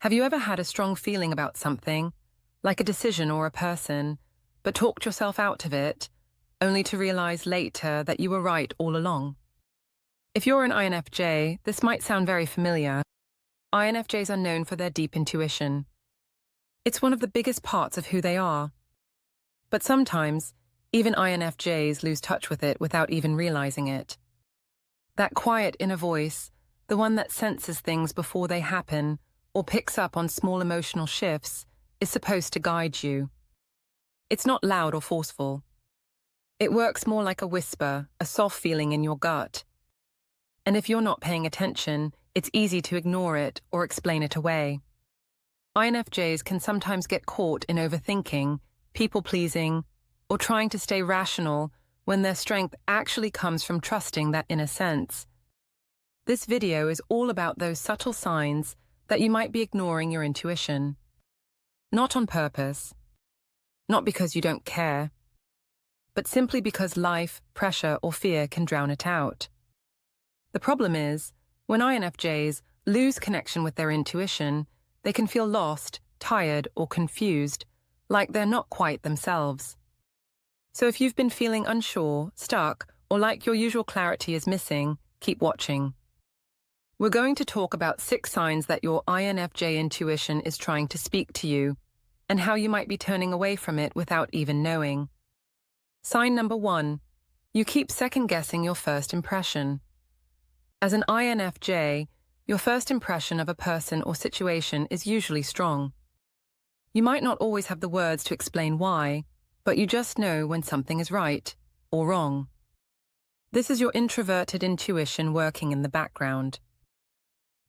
Have you ever had a strong feeling about something, like a decision or a person, but talked yourself out of it, only to realize later that you were right all along? If you're an INFJ, this might sound very familiar. INFJs are known for their deep intuition. It's one of the biggest parts of who they are. But sometimes, even INFJs lose touch with it without even realizing it. That quiet inner voice, the one that senses things before they happen or picks up on small emotional shifts, is supposed to guide you. It's not loud or forceful. It works more like a whisper, a soft feeling in your gut. And if you're not paying attention, it's easy to ignore it or explain it away. INFJs can sometimes get caught in overthinking, people-pleasing, or trying to stay rational when their strength actually comes from trusting that inner sense. This video is all about those subtle signs that you might be ignoring your intuition. Not on purpose, not because you don't care, but simply because life, pressure, or fear can drown it out. The problem is, when INFJs lose connection with their intuition, they can feel lost, tired, or confused, like they're not quite themselves. So if you've been feeling unsure, stuck, or like your usual clarity is missing, keep watching. We're going to talk about 6 signs that your INFJ intuition is trying to speak to you, and how you might be turning away from it without even knowing. Sign number 1. You keep second-guessing your first impression. As an INFJ, your first impression of a person or situation is usually strong. You might not always have the words to explain why, but you just know when something is right or wrong. This is your introverted intuition working in the background.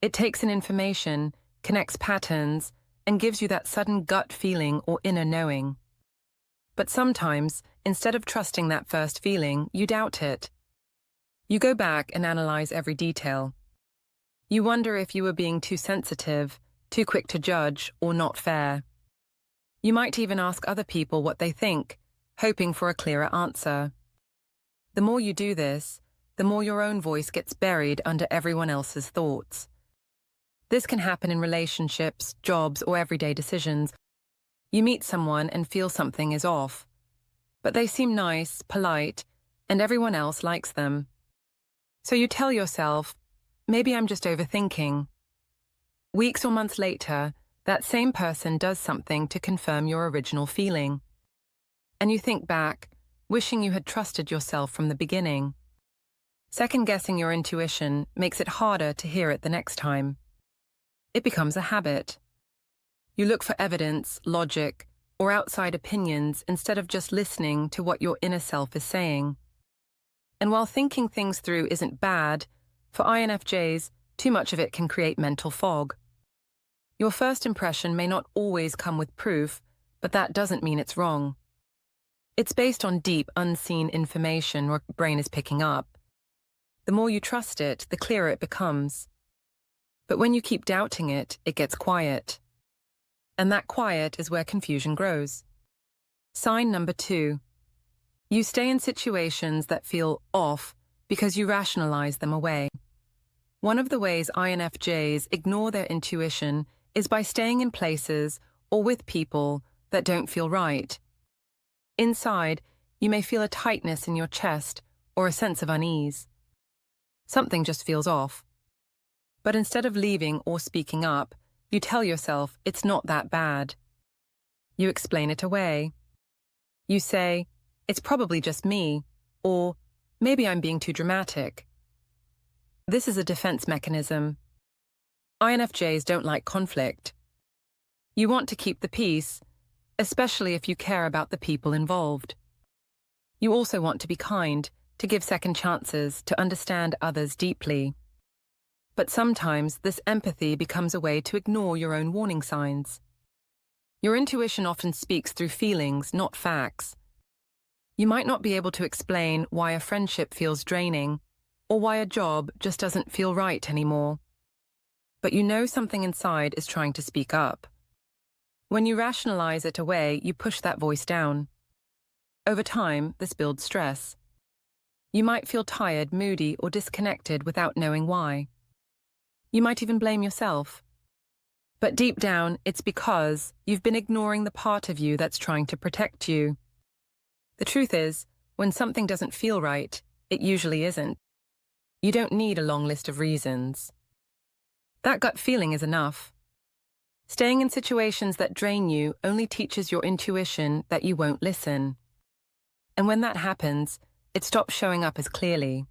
It takes in information, connects patterns, and gives you that sudden gut feeling or inner knowing. But sometimes, instead of trusting that first feeling, you doubt it. You go back and analyze every detail. You wonder if you were being too sensitive, too quick to judge, or not fair. You might even ask other people what they think, hoping for a clearer answer. The more you do this, the more your own voice gets buried under everyone else's thoughts. This can happen in relationships, jobs, or everyday decisions. You meet someone and feel something is off. But they seem nice, polite, and everyone else likes them. So you tell yourself, maybe I'm just overthinking. Weeks or months later, that same person does something to confirm your original feeling. And you think back, wishing you had trusted yourself from the beginning. Second-guessing your intuition makes it harder to hear it the next time. It becomes a habit. You look for evidence, logic, or outside opinions instead of just listening to what your inner self is saying. And while thinking things through isn't bad, for INFJs, too much of it can create mental fog. Your first impression may not always come with proof, but that doesn't mean it's wrong. It's based on deep, unseen information your brain is picking up. The more you trust it, the clearer it becomes. But when you keep doubting it, it gets quiet. And that quiet is where confusion grows. Sign number 2. You stay in situations that feel off because you rationalize them away. One of the ways INFJs ignore their intuition is by staying in places or with people that don't feel right. Inside, you may feel a tightness in your chest or a sense of unease. Something just feels off. But instead of leaving or speaking up, you tell yourself it's not that bad. You explain it away. You say, it's probably just me, or maybe I'm being too dramatic. This is a defense mechanism. INFJs don't like conflict. You want to keep the peace, especially if you care about the people involved. You also want to be kind, to give second chances, to understand others deeply. But sometimes this empathy becomes a way to ignore your own warning signs. Your intuition often speaks through feelings, not facts. You might not be able to explain why a friendship feels draining, or why a job just doesn't feel right anymore. But you know something inside is trying to speak up. When you rationalize it away, you push that voice down. Over time, this builds stress. You might feel tired, moody, or disconnected without knowing why. You might even blame yourself. But deep down, it's because you've been ignoring the part of you that's trying to protect you. The truth is, when something doesn't feel right, it usually isn't. You don't need a long list of reasons. That gut feeling is enough. Staying in situations that drain you only teaches your intuition that you won't listen. And when that happens, it stops showing up as clearly.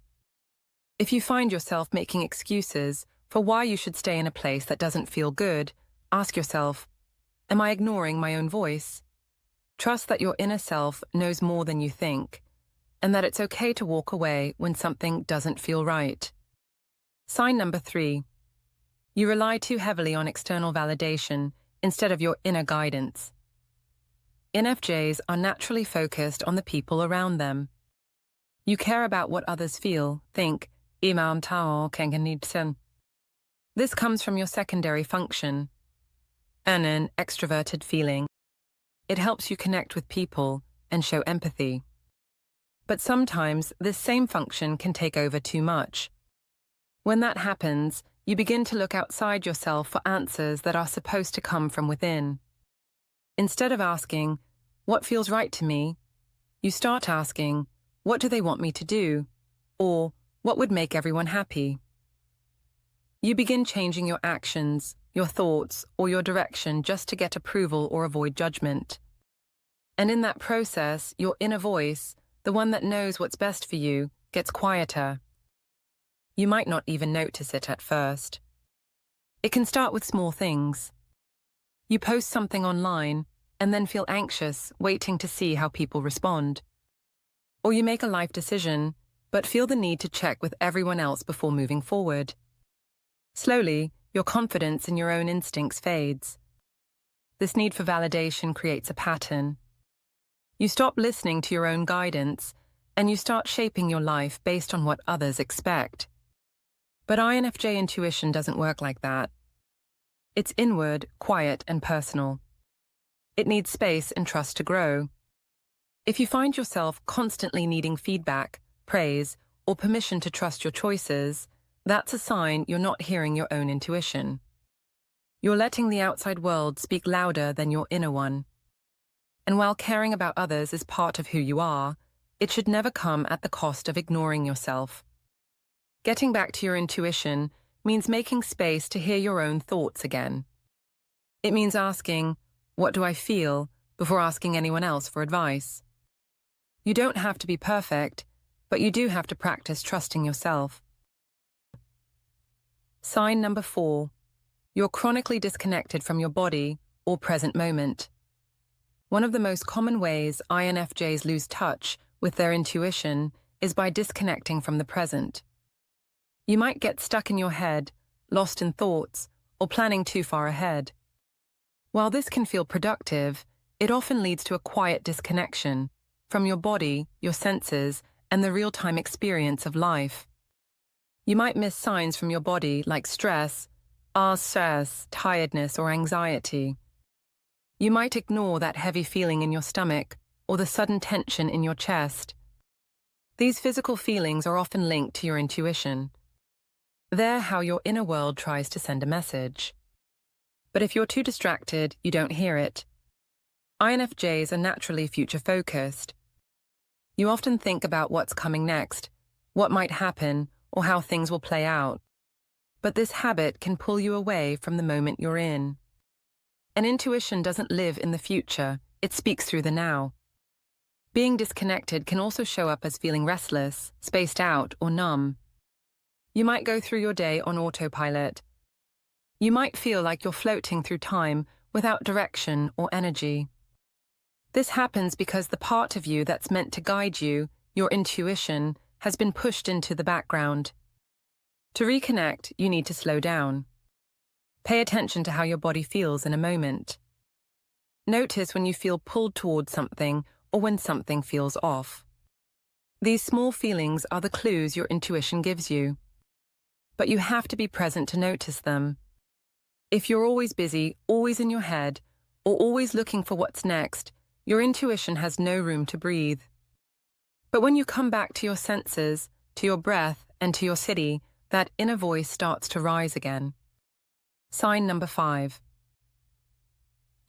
If you find yourself making excuses for why you should stay in a place that doesn't feel good, ask yourself, am I ignoring my own voice? Trust that your inner self knows more than you think, and that it's okay to walk away when something doesn't feel right. Sign number 3. You rely too heavily on external validation instead of your inner guidance. INFJs are naturally focused on the people around them. You care about what others feel, think, imam tao kenganidsen. This comes from your secondary function, an extroverted feeling. It helps you connect with people and show empathy. But sometimes this same function can take over too much. When that happens, you begin to look outside yourself for answers that are supposed to come from within. Instead of asking, what feels right to me, you start asking, what do they want me to do? Or, what would make everyone happy? You begin changing your actions, your thoughts, or your direction just to get approval or avoid judgment. And in that process, your inner voice, the one that knows what's best for you, gets quieter. You might not even notice it at first. It can start with small things. You post something online and then feel anxious, waiting to see how people respond. Or you make a life decision, but feel the need to check with everyone else before moving forward. Slowly, your confidence in your own instincts fades. This need for validation creates a pattern. You stop listening to your own guidance, and you start shaping your life based on what others expect. But INFJ intuition doesn't work like that. It's inward, quiet, and personal. It needs space and trust to grow. If you find yourself constantly needing feedback, praise, or permission to trust your choices, that's a sign you're not hearing your own intuition. You're letting the outside world speak louder than your inner one. And while caring about others is part of who you are, it should never come at the cost of ignoring yourself. Getting back to your intuition means making space to hear your own thoughts again. It means asking, what do I feel, before asking anyone else for advice. You don't have to be perfect, but you do have to practice trusting yourself. Sign number 4. You're chronically disconnected from your body or present moment. One of the most common ways INFJs lose touch with their intuition is by disconnecting from the present. You might get stuck in your head, lost in thoughts, or planning too far ahead. While this can feel productive, it often leads to a quiet disconnection from your body, your senses, and the real-time experience of life. You might miss signs from your body like stress, tiredness, or anxiety. You might ignore that heavy feeling in your stomach or the sudden tension in your chest. These physical feelings are often linked to your intuition. They're how your inner world tries to send a message. But if you're too distracted, you don't hear it. INFJs are naturally future-focused. You often think about what's coming next, what might happen, or how things will play out. But this habit can pull you away from the moment you're in. An intuition doesn't live in the future, it speaks through the now. Being disconnected can also show up as feeling restless, spaced out, or numb. You might go through your day on autopilot. You might feel like you're floating through time without direction or energy. This happens because the part of you that's meant to guide you, your intuition, has been pushed into the background. To reconnect, you need to slow down. Pay attention to how your body feels in a moment. Notice when you feel pulled towards something or when something feels off. These small feelings are the clues your intuition gives you. But you have to be present to notice them. If you're always busy, always in your head, or always looking for what's next, your intuition has no room to breathe. But when you come back to your senses, to your breath, and to your city, that inner voice starts to rise again. Sign number 5.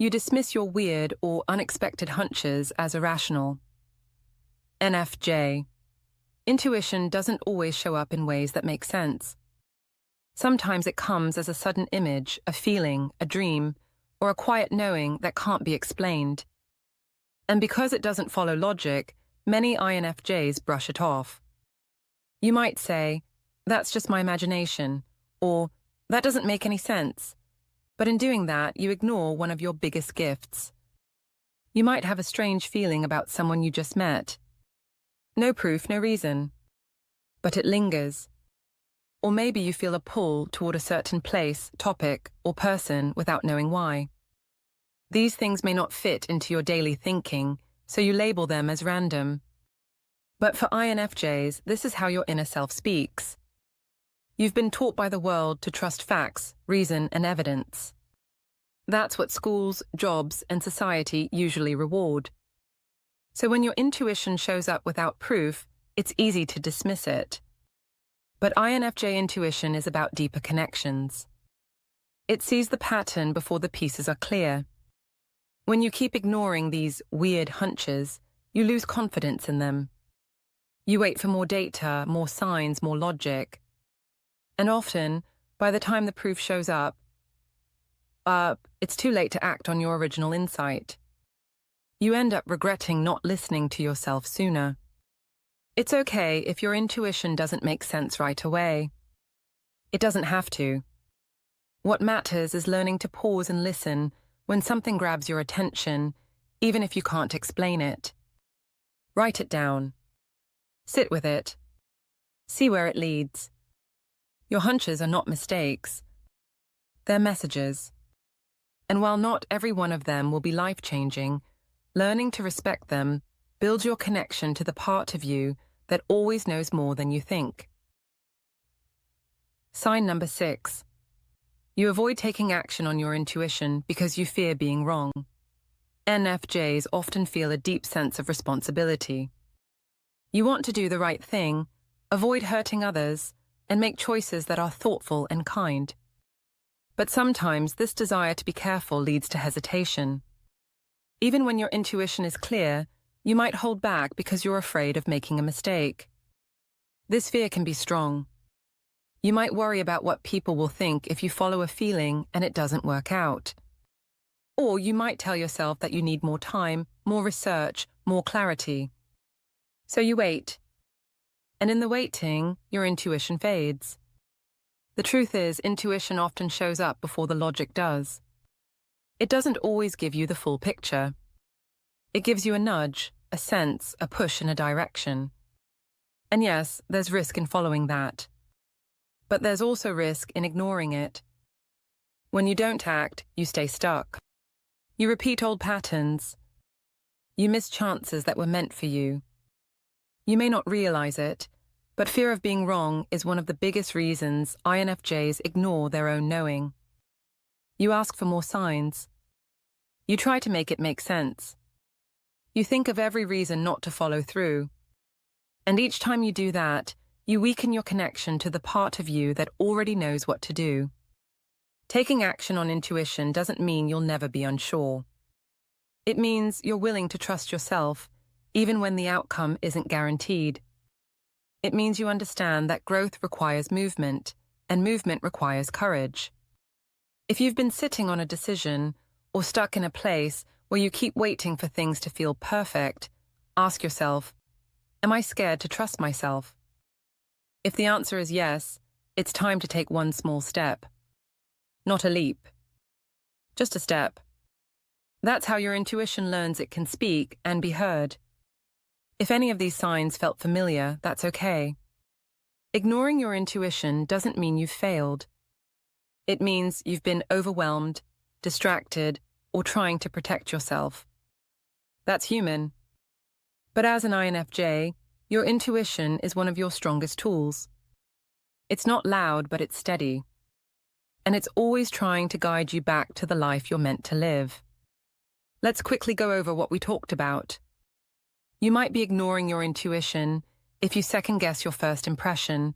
You dismiss your weird or unexpected hunches as irrational. NFJ. Intuition doesn't always show up in ways that make sense. Sometimes it comes as a sudden image, a feeling, a dream, or a quiet knowing that can't be explained. And because it doesn't follow logic, many INFJs brush it off. You might say, "That's just my imagination," or "That doesn't make any sense." But in doing that, you ignore one of your biggest gifts. You might have a strange feeling about someone you just met. No proof, no reason. But it lingers. Or maybe you feel a pull toward a certain place, topic, or person without knowing why. These things may not fit into your daily thinking, so you label them as random. But for INFJs, this is how your inner self speaks. You've been taught by the world to trust facts, reason, and evidence. That's what schools, jobs, and society usually reward. So when your intuition shows up without proof, it's easy to dismiss it. But INFJ intuition is about deeper connections. It sees the pattern before the pieces are clear. When you keep ignoring these weird hunches, you lose confidence in them. You wait for more data, more signs, more logic. And often, by the time the proof shows up, it's too late to act on your original insight. You end up regretting not listening to yourself sooner. It's okay if your intuition doesn't make sense right away. It doesn't have to. What matters is learning to pause and listen when something grabs your attention, even if you can't explain it. Write it down. Sit with it. See where it leads. Your hunches are not mistakes. They're messages. And while not every one of them will be life-changing, learning to respect them builds your connection to the part of you that always knows more than you think. Sign number 6. You avoid taking action on your intuition because you fear being wrong. NFJs often feel a deep sense of responsibility. You want to do the right thing, avoid hurting others, and make choices that are thoughtful and kind. But sometimes this desire to be careful leads to hesitation. Even when your intuition is clear, you might hold back because you're afraid of making a mistake. This fear can be strong. You might worry about what people will think if you follow a feeling and it doesn't work out. Or you might tell yourself that you need more time, more research, more clarity. So you wait. And in the waiting, your intuition fades. The truth is, intuition often shows up before the logic does. It doesn't always give you the full picture. It gives you a nudge, a sense, a push in a direction. And yes, there's risk in following that. But there's also risk in ignoring it. When you don't act, you stay stuck. You repeat old patterns. You miss chances that were meant for you. You may not realize it, but fear of being wrong is one of the biggest reasons INFJs ignore their own knowing. You ask for more signs. You try to make it make sense. You think of every reason not to follow through. And each time you do that, you weaken your connection to the part of you that already knows what to do. Taking action on intuition doesn't mean you'll never be unsure. It means you're willing to trust yourself, even when the outcome isn't guaranteed. It means you understand that growth requires movement, and movement requires courage. If you've been sitting on a decision or stuck in a place where you keep waiting for things to feel perfect, ask yourself, am I scared to trust myself? If the answer is yes, it's time to take one small step. Not a leap. Just a step. That's how your intuition learns it can speak and be heard. If any of these signs felt familiar, that's okay. Ignoring your intuition doesn't mean you've failed. It means you've been overwhelmed, distracted, or trying to protect yourself. That's human. But as an INFJ, your intuition is one of your strongest tools. It's not loud, but it's steady. And it's always trying to guide you back to the life you're meant to live. Let's quickly go over what we talked about. You might be ignoring your intuition if you second-guess your first impression,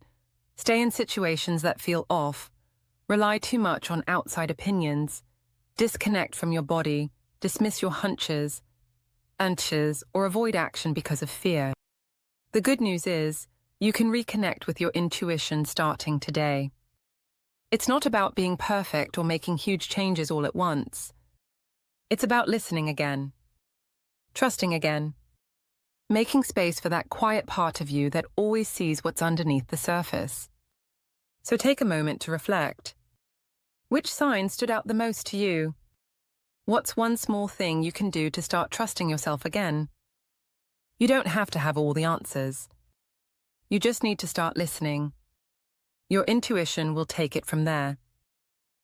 stay in situations that feel off, rely too much on outside opinions, disconnect from your body, dismiss your hunches, or avoid action because of fear. The good news is, you can reconnect with your intuition starting today. It's not about being perfect or making huge changes all at once. It's about listening again, trusting again, making space for that quiet part of you that always sees what's underneath the surface. So take a moment to reflect. Which sign stood out the most to you? What's one small thing you can do to start trusting yourself again? You don't have to have all the answers. You just need to start listening. Your intuition will take it from there.